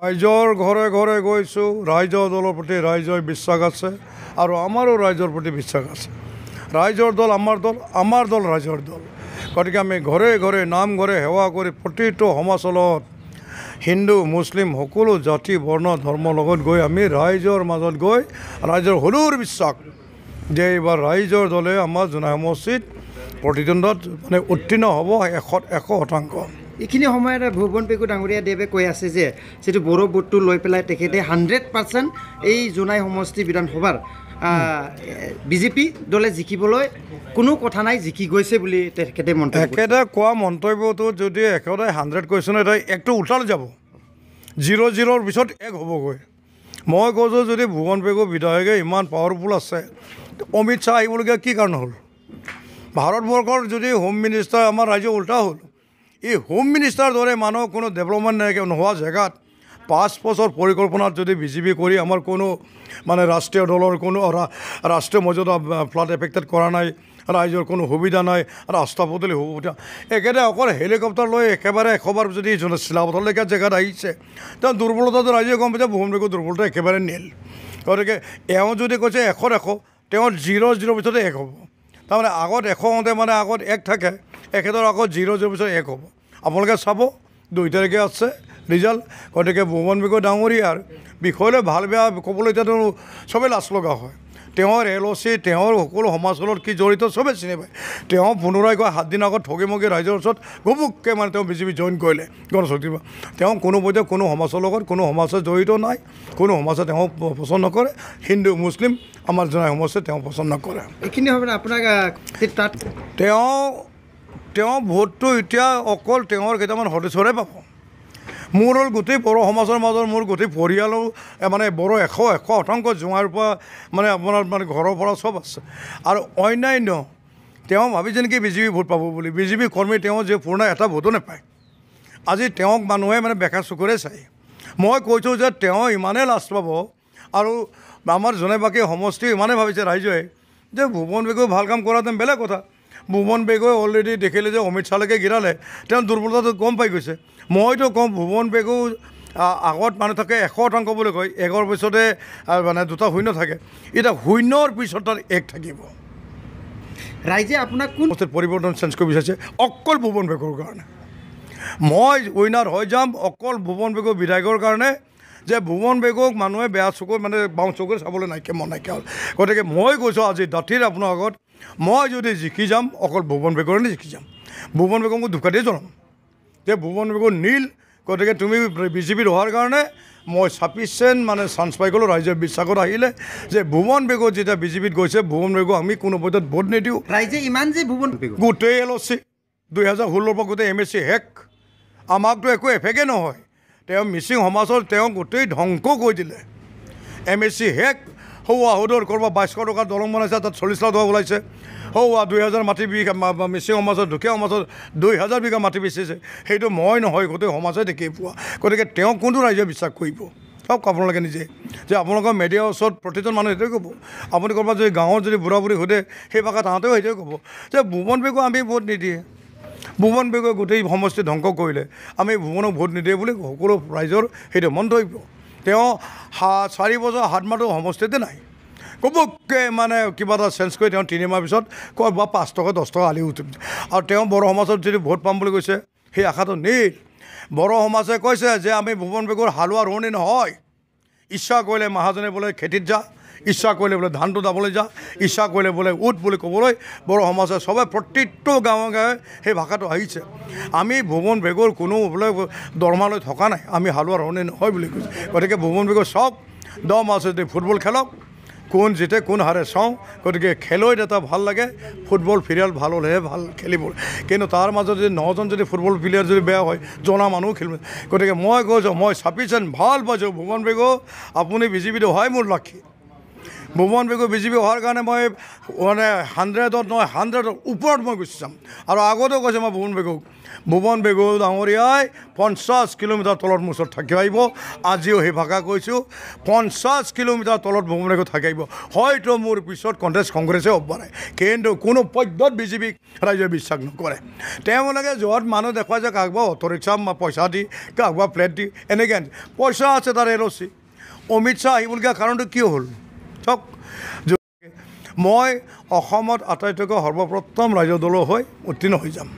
ৰাইজৰ ঘৰে ঘৰে গৈছোঁ, ৰাইজৰ দলৰ প্ৰতি ৰাইজৰ বিশ্বাস আছে আৰু আমাৰো ৰাইজৰ প্ৰতি বিশ্বাস আছে। ৰাইজৰ দল আমাৰ দল, আমাৰ দল ৰাইজৰ দল। গতিকে আমি ঘৰে ঘৰে নামঘৰে সেৱা কৰি প্ৰতিটো সমাজলত হিন্দু মুছলিম সকলো জাতি বৰ্ণ ধৰ্মৰ লগত গৈ আমি ৰাইজৰ মাজত গৈ ৰাইজৰ হলুৰ বিশ্বাস যে এইবাৰ ৰাইজৰ দলে আমাৰ জোনাই সমষ্টিত প্ৰতিদ্বন্দ্বত মানে উত্তীৰ্ণ হ'ব 100%। এইখিনি সময়ত ভুৱন পেগু ডাঙৰীয়া দেৱে কৈ আছে যে যিটো বড়ো ভোটটো লৈ পেলাই তেখেতে 100% এই জোনাই সমষ্টি বিধানসভাৰ বিজেপি দলে জিকিবলৈ কোনো কথা নাই, জিকি গৈছে বুলি তেখেতে মন্তব্য কৰিছে। একেটা কোৱা মন্তব্যটো যদি একেবাৰে 100 কৈছোঁ এটা একটো উল্টাল যাব, 0-0ৰ পিছত 1 হ'বগৈ। মই কৈছোঁ যদি ভুৱন পেগু বিধায়কে ইমান পাৱাৰফুল আছে, অমিত শ্বাহ আহিবলগীয়া কি কাৰণ হ'ল? ভাৰতবৰ্ষৰ যদি হোম মিনিষ্টাৰ আমাৰ ৰাজ্য উল্টা হ'ল, এই হোম মিনিষ্টাৰ দৰে মানুহ কোনো ডেভেলপমেণ্ট নোহোৱা জেগাত 5 বছৰ পৰিকল্পনাত যদি বিজেপি কৰি আমাৰ কোনো মানে ৰাষ্ট্ৰীয় দলৰ কোনো ৰাষ্ট্ৰীয় মৰ্যাদা ফ্লাড এফেক্টেড কৰা নাই, ৰাইজৰ কোনো সুবিধা নাই, ৰাস্তা পদূলি সুবিধা একেবাৰে অকল হেলিকপ্টাৰ লৈ একেবাৰে 100বাৰ যদি চিলাপথাৰলৈকে জেগাত আহিছে, তেওঁ দুৰ্বলতাটো ৰাইজে গম পাইছে ভুৱন পেগুৰ দুৰ্বলতা একেবাৰে নীল। গতিকে এওঁ যদি কৈছে 100 তেওঁৰ 0-0 পিছতে 1 হ'ব। তাৰমানে আগত 100 হওঁতে মানে আগত 1 থাকে, এখেতৰ আগত 0-0 পিছত 1 হ'ব। আপোনালোকে চাব 2 তাৰিখে আছে ৰিজাল্ট। গতিকে ভুৱন পেগু ডাঙৰীয়াৰ বিষয়লৈ ভাল বেয়া ক'বলৈ এতিয়াতো চবেই লাজ লগা হয়। তেওঁৰ LOC তেওঁৰ সকলো সমাজত কি জড়িত চবেই চিনি পায়। তেওঁ পুনৰাই গৈ 7 দিন আগত ঠগি মগি ৰাইজৰ ওচৰত ঘুপুককৈ মানে তেওঁ বিজেপি জইন কৰিলে গণশক্তিৰ পৰা। তেওঁ কোনো পৰ্যায়ত কোনো সমাজৰ লগত কোনো সমাজত জড়িত নাই, কোনো সমাজে তেওঁ পচন্দ নকৰে। হিন্দু মুছলিম আমাৰ জনাই সমষ্টি তেওঁ পচন্দ নকৰে। এইখিনি হ'ব আপোনাক তাত তেওঁ ভোটটো এতিয়া অকল তেওঁৰ কেইটামান সদস্যৰে পাব। মোৰ হ'ল গোটেই বড়ো সমাজৰ মাজত মোৰ গোটেই পৰিয়ালো মানে বড়ো 100% জোঙাৰ পৰা মানে আপোনাৰ মানে ঘৰৰ পৰা চব আছে। আৰু অন্যান্য তেওঁ ভাবিছে নেকি বিজেপি ভোট পাব বুলি? বিজেপি কৰ্মী তেওঁ যে পূৰ্ণ এটা ভোটো নাপায়। আজি তেওঁক মানুহে মানে বেকা চকুৰে চায়। মই কৈছোঁ যে তেওঁ ইমানেই লাজ পাব আৰু আমাৰ জোনাইবাসী সমষ্টি ইমানেই ভাবিছে ৰাইজে যে ভুৱন পেগুৱে ভাল কাম কৰাহেঁতেন বেলেগ কথা। ভুৱন পেগুৱে অলৰেডি দেখিলে যে অমিত শ্বাহলৈকে গিৰালে, তেওঁ দুৰ্বলতাটো গম পাই গৈছে। মইতো কওঁ ভুৱন পেগু আগত মানুহ থাকে 100% বুলি কয়, 1ৰ পিছতে মানে 2টা শূন্য থাকে, এতিয়া 0ৰ পিছত তাত 1 থাকিব। ৰাইজে আপোনাক কোন পৰিৱৰ্তন চেঞ্জ কৰিব বিচাৰিছে অকল ভুৱন পেগুৰ কাৰণে। মই উইনাৰ হৈ যাম অকল ভুৱন পেগু বিধায়কৰ কাৰণে, যে ভুৱন পেগুক মানুহে বেয়া চকুৰ মানে বাওঁ চকুৰে চাবলৈ মন নাইকিয়া হ'ল। গতিকে মই কৈছোঁ আজি দাঁতিৰ আপোনাৰ আগত, মই যদি জিকি যাম অকল ভুৱন পেগুৰে জিকি যাম। ভুৱন পেগুক মই ধোকা দিয়ে জনাম যে ভুৱন পেগু নীল। গতিকে তুমি বিজেপিত হোৱাৰ কাৰণে মই চাফিচিয়েণ্ট মানে চান্স পাই গ'লোঁ। ৰাইজৰ বিশ্বাসত আহিলে যে ভুৱন পেগু যেতিয়া বিজেপিত গৈছে, ভুৱন পেগু আমি কোনো পৰ্যায়ত ভোট নিদিওঁ। ৰাইজে ইমান যে ভুৱন পেগু গোটেই LOC 2016 পৰা গোটেই MSC শেষ, আমাকতো একো এফেক্টে নহয়। তেওঁ মিচিং সমাজৰ তেওঁ গোটেই ধ্বংস কৰি দিলে। MSC শেষ। সৌৱা সদৰ ক'ৰবাত 2200 টকাৰ দলং বনাইছে, তাত 40 লাখ টকা ওলাইছে। সৌৱা 2000 মাটি বিঘা মিচিং সমাজত দুখীয়া সমাজত 2000 বিঘা মাটি বেচিছে। সেইটো মই নহয়, গোটেই সমাজে দেখি পোৱা। গতিকে তেওঁ কোনটো ৰাইজে বিশ্বাস কৰিব? চাওক আপোনালোকে নিজে যে আপোনালোকৰ মিডিয়াৰ ওচৰত প্ৰতিজন মানুহে সেইটোৱে ক'ব। আপুনি ক'ৰবাত যদি গাঁৱত যদি বুঢ়া বুঢ়ী সোধে সেই ভাষা তাহাঁতেও সেইটোৱে ক'ব যে ভুৱন পেগু আমি ভোট নিদিয়ে, ভুৱন পেগুৱে গোটেই সমষ্টি ধ্বংস কৰিলে, আমি ভুৱনক ভোট নিদিয়ে বুলি সকলো ৰাইজৰ সেইটো মন্তব্য। তেওঁ 4 বছৰ 7 মাহটো সমষ্টিতে নাই, ক'বকে মানে কিবা এটা চেঞ্জ কৰি তেওঁ 3 মাহ পিছত ক'ৰবাত 5 টকা 10 টকা আলি উঠিম। আৰু তেওঁ বড়ো সমাজত যদি ভোট পাম বুলি কৈছে সেই আশাটো নীল। বড়ো সমাজে কৈছে যে আমি ভুৱন পেগুৰ হালোৱা ৰোৱনী নহয়, ইচ্ছা কৰিলে মহাজনে বোলে খেতিত যা, ইচ্ছা কৰিলে বোলে ধানটো দাবলৈ যা, ইচ্ছা কৰিলে বোলে উঠ বুলি ক'বলৈ বড়ো সমাজে চবে প্ৰত্যেকটো গাঁৱে গাঁৱে সেই ভাষাটো আহিছে। আমি ভুৱন পেগুৰ কোনো বোলে দৰমহা লৈ থকা নাই, আমি হালোৱা ৰোৱনী নহয় বুলি কৈছে। গতিকে ভুৱন পেগু চাওক, দম আছে যদি ফুটবল খেলক, কোন জিতে কোন হাৰে চাওঁ। গতিকে খেলুৱৈত এটা ভাল লাগে, ফুটবল ফিৰিয়াল ভাল হ'লেহে ভাল খেলিব। কিন্তু তাৰ মাজত যদি 9জন যদি ফুটবল প্লেয়াৰ যদি বেয়া হয়, জনা মানুহ খেলিব। গতিকে মই কৈছোঁ মই চাফিচিয়েণ্ট ভাল পাইছোঁ ভুৱন পেগু, আপুনি বিজেপিত হয় মোৰ লাক্ষী। ভুৱন পেগু বিজেপি অহাৰ কাৰণে মই মানে 100ত নহয় 100ৰ ওপৰত মই গুচি যাম আৰু আগতেও কৈছে মই ভুৱন পেগু ডাঙৰীয়াই 50 কিলোমিটাৰ তলত মোৰ ওচৰত থাকি আহিব আজিও সেই ভাষা কৈছোঁ 50 কিলোমিটাৰ তলত ভুৱন পেগু থাকি আহিব হয়তো মোৰ পিছত কংগ্ৰেছে হ'ব পাৰে কিন্তু কোনো পধ্যত বিজেপিক ৰাইজে বিশ্বাস নকৰে তেওঁলোকে য'ত মানুহ দেখুৱাই যে কাকবা অটো ৰিক্সা পইচা দি কাকবা প্লেট দি এনেকৈ পইচা আছে তাৰ এৰচি অমিত শ্বাহ আহিবলগীয়া কাৰণটো কিয় হ'ল চাওক মই অসমত আটাইতকৈ সৰ্বপ্ৰথম ৰাজ্য দলৰ হৈ উত্তীৰ্ণ হৈ যাম